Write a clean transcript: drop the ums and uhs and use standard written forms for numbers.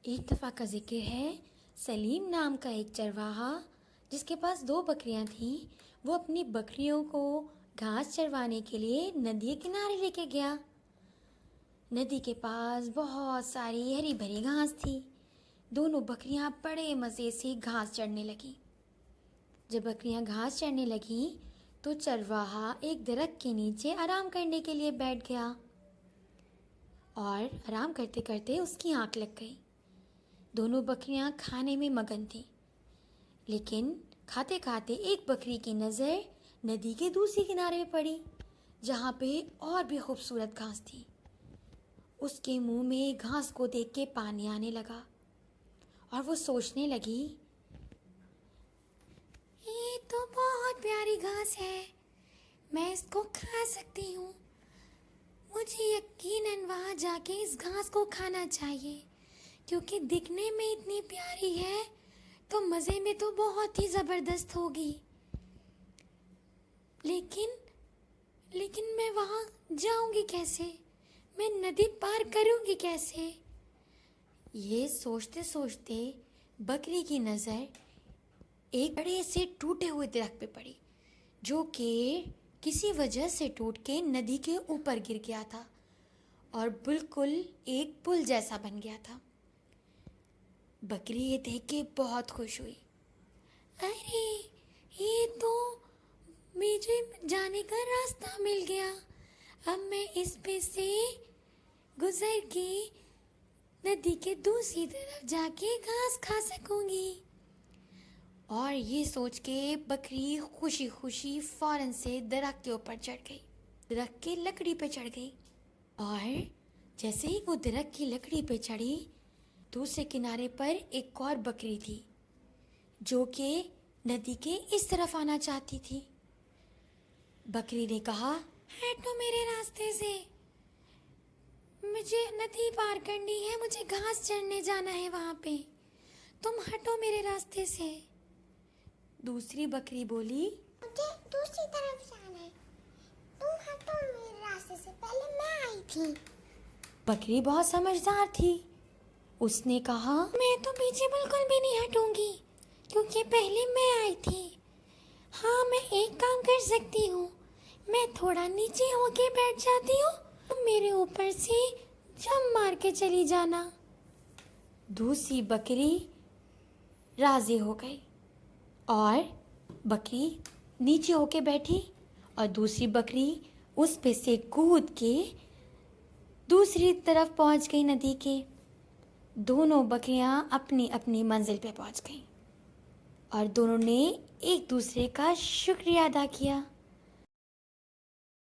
एक दफ़ा का जिक्र है, सलीम नाम का एक चरवाहा जिसके पास 2 बकरियां थीं, वो अपनी बकरियों को घास चरवाने के लिए नदी के किनारे लेके गया। नदी के पास बहुत सारी हरी भरी घास थी। दोनों बकरियां बड़े मज़े से घास चरने लगीं। जब बकरियां घास चरने लगीं तो चरवाहा एक दरख्त के नीचे आराम करने के लिए बैठ गया और आराम करते करते उसकी आंख लग गई। दोनों बकरियां खाने में मगन थीं, लेकिन खाते खाते एक बकरी की नज़र नदी के दूसरे किनारे में पड़ी, जहाँ पे और भी खूबसूरत घास थी। उसके मुंह में घास को देख के पानी आने लगा और वो सोचने लगी, ये तो बहुत प्यारी घास है, मैं इसको खा सकती हूँ। मुझे यकीनन वहाँ जाके इस घास को खाना चाहिए, क्योंकि दिखने में इतनी प्यारी है तो मज़े में तो बहुत ही ज़बरदस्त होगी। लेकिन मैं वहाँ जाऊँगी कैसे? मैं नदी पार करूँगी कैसे? ये सोचते सोचते बकरी की नज़र एक बड़े से टूटे हुए दरख्त पे पड़ी, जो कि किसी वजह से टूट के नदी के ऊपर गिर गया था और बिल्कुल एक पुल जैसा बन गया था। बकरी ये देख के बहुत खुश हुई। अरे, ये तो मुझे जाने का रास्ता मिल गया। अब मैं इस पे से गुजर के नदी के दूसरी तरफ जाके घास खा सकूंगी। और ये सोच के बकरी खुशी खुशी फौरन से दरख्त के ऊपर चढ़ गई, दरख्त की लकड़ी पे चढ़ गई। और जैसे ही वो दरख्त की लकड़ी पे चढ़ी, दूसरे किनारे पर एक और बकरी थी जो कि नदी के इस तरफ आना चाहती थी। बकरी ने कहा, हटो मेरे रास्ते से, मुझे नदी पार करनी है, मुझे घास चरने जाना है वहाँ पे, तुम हटो मेरे रास्ते से। दूसरी बकरी बोली, मुझे दूसरी तरफ जाना है, तुम हटो मेरे रास्ते से, पहले मैं आई थी। बकरी बहुत समझदार थी। उसने कहा, मैं तो पीछे बिल्कुल भी नहीं हटूंगी, क्योंकि पहले मैं आई थी। हाँ, मैं एक काम कर सकती हूँ, मैं थोड़ा नीचे होके बैठ जाती हूँ, तुम मेरे ऊपर से जंप मार के चली जाना। दूसरी बकरी राजी हो गई और बकरी नीचे होके बैठी और दूसरी बकरी उस पे से कूद के दूसरी तरफ पहुंच गई नदी के। दोनों बकरियां अपनी अपनी मंजिल पे पहुंच गईं और दोनों ने एक दूसरे का शुक्रिया अदा किया।